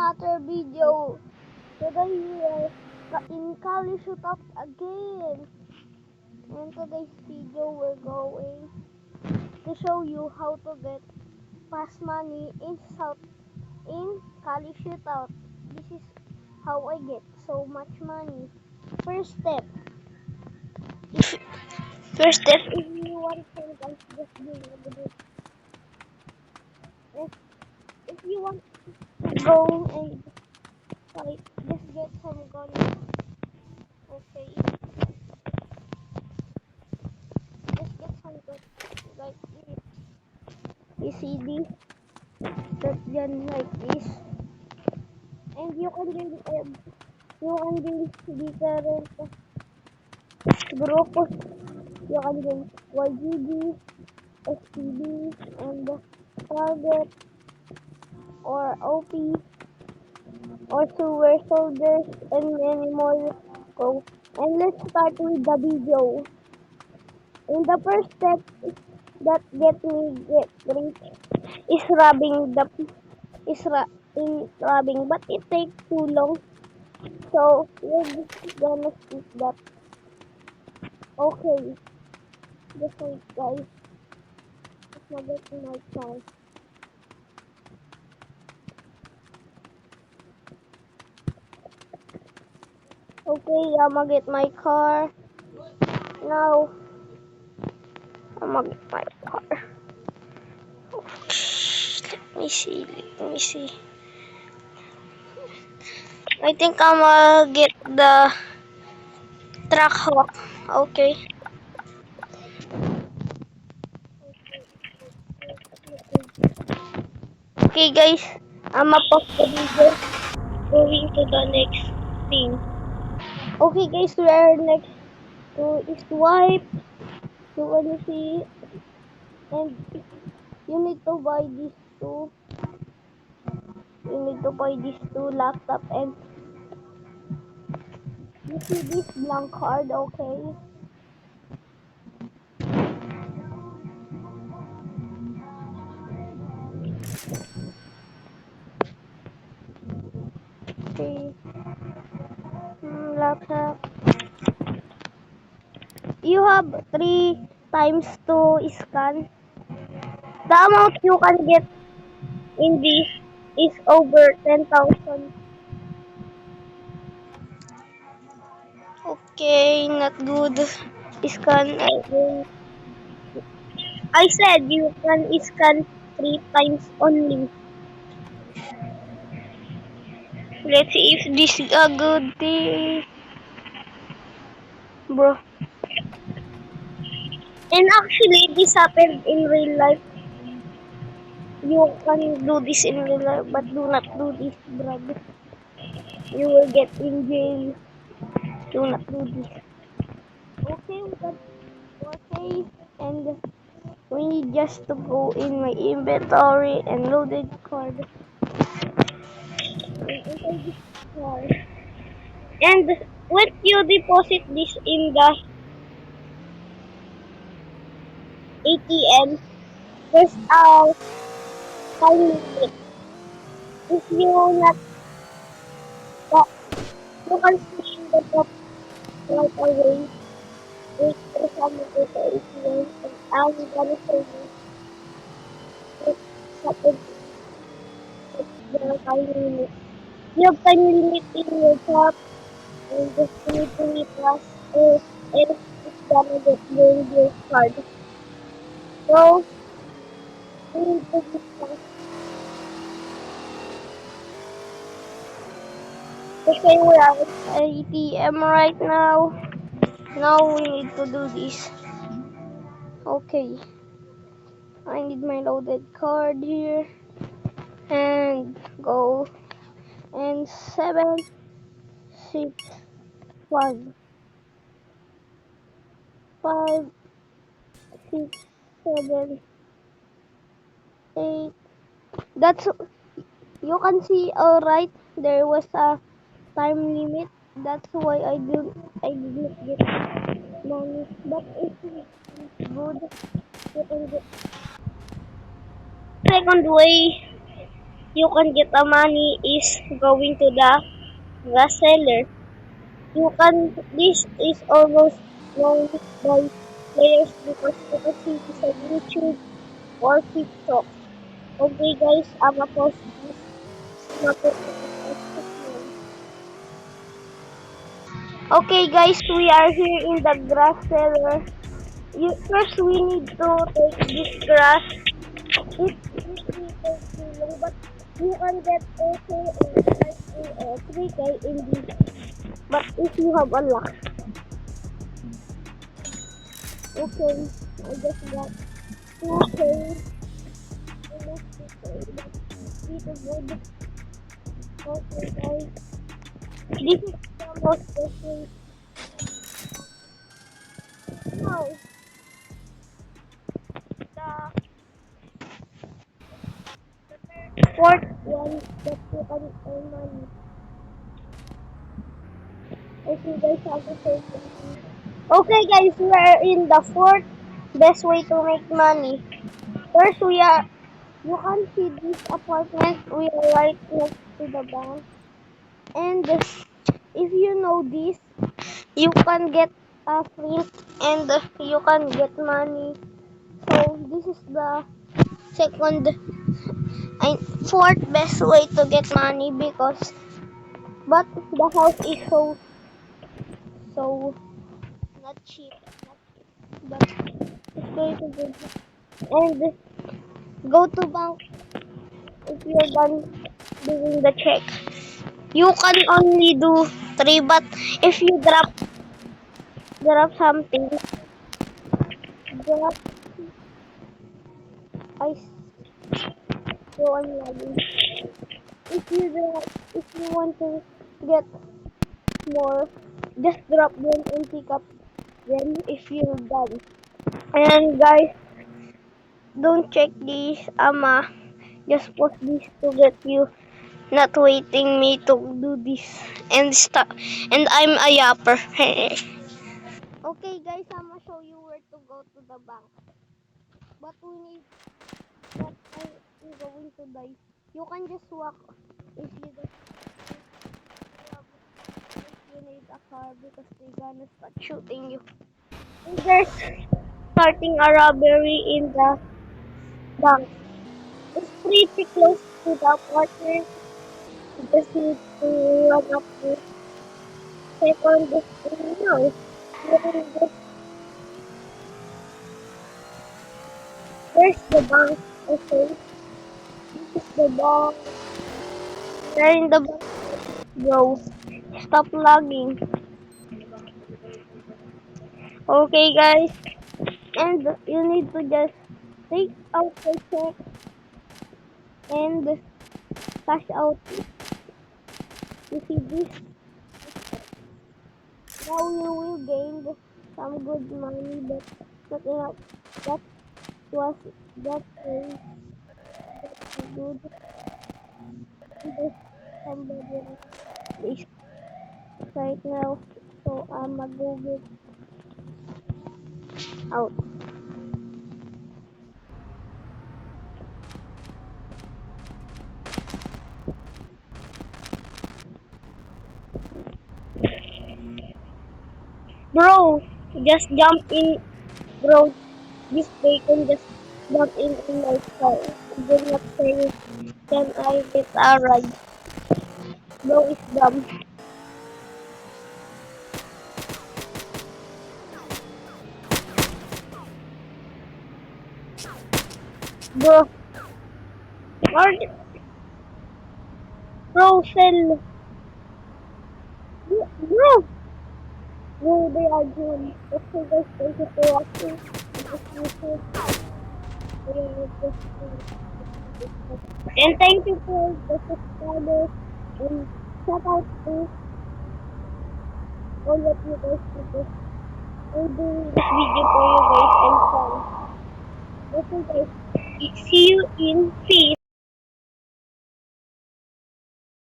another video. Today we are in Kali Shootout again. In today's video we're going to show you how to get fast money in Kali Shootout. This is how I get so much money. First step. If you want to guys, just do it. If you want to go and fight, just get some guns. Okay. Just get some guns like this. You see this? That gun like this. And you can gain different groups. You can gain YGD, STD, and Target, or OP, or Super Soldiers, and many more. Go. And let's start with the video. In the first step that get rich is in robbing, but it takes too long. So we're just gonna skip that. Okay, just wait guys. It's not getting my time. Okay, I'm gonna get my car. Now I'm gonna get my car. Let me see. I think I'm gonna get the truck hawk. Okay. Okay guys, I'm gonna pause the video. Going to the next thing. Okay guys, we are next to is wipe. You wanna see, and you need to buy these two. You need to buy these two laptop, and you see this blank card, okay? Okay. Laptop. You have 3 times to scan. The amount you can get in this is over 10,000. Okay, not good. Scan again. I said you can scan 3 times only. Let's see if this is a good thing, bro. And actually, this happened in real life. You can do this in real life, but do not do this, brother. You will get in jail. Do not do this. Okay, we got okay, and we need just to go in my inventory and loaded card. And enter this card. And once you deposit this in the ATM, there's a time limit. If you not, you can see in the top right away. Wait for some of the ATM, and I'm gonna show you what happened with the time limit. You have time limit in your shop, and just need to meet us, and it's gonna get your card. So, we need to discuss. Okay, we're at ATM right now. Now we need to do this. Okay. I need my loaded card here. And go. And 7, 6, 5, 5, 6, 7, 8. That's, you can see alright, there was a time limit. That's why I didn't get money. But it's good. You can get second way. you can get the money is going to the grass seller. This is almost known by players because you can see this on YouTube or TikTok. Okay guys, I'm gonna post this. I'm gonna put it. Okay guys, we are here in the grass seller. First we need to take this grass. This will take too long, but you can get also a 3K in this. But if you have a luck. Okay, I just got 2K. Almost 2K. That's pretty good. Okay guys. This is the most different. Now, the fourth one that you can earn money. If you guys have the same thing. Okay guys, we are in the fourth best way to make money. First you can see this apartment, we are right next to the bank. And if you know this, you can get a free and you can get money. So this is the second and fourth best way to get money because but the house is so not cheap, but it's going to be and go to bank if you're done doing the check. You can only do three, but if you drop something, drop I go on login. If you want to get more, just drop them and pick up them if you're done. And guys, don't check this just post this to get you not waiting me to do this and stop and I'm a yapper. Okay guys, I'm gonna show you where to go to the bank. But we need that I'm going to die. You can just walk if you don't if you need a car because they're gonna start shooting you. And there's starting a robbery in the bank. It's pretty close to the apartment. You just need to run up to second now. There's the bank. Okay, this is the bank. They're in the bank. Bro, stop lagging. Okay, guys, and you need to just take out the check and cash out. You see this? Now you will gain some good money, but not enough. That was that is good. There's somebody else right now, so I'ma go get out. Bro, just jump in, bro. This bacon just jump in my car. Do not say, can I get a ride? Bro, it's dumb. Bro, or, bro, sell. Bro, bro, they are good. Okay, guys, thank you for watching. And thank you for the subscribers. And shout out to all of you guys because I'm doing this video for you guys and fun. Okay, guys, see you in peace.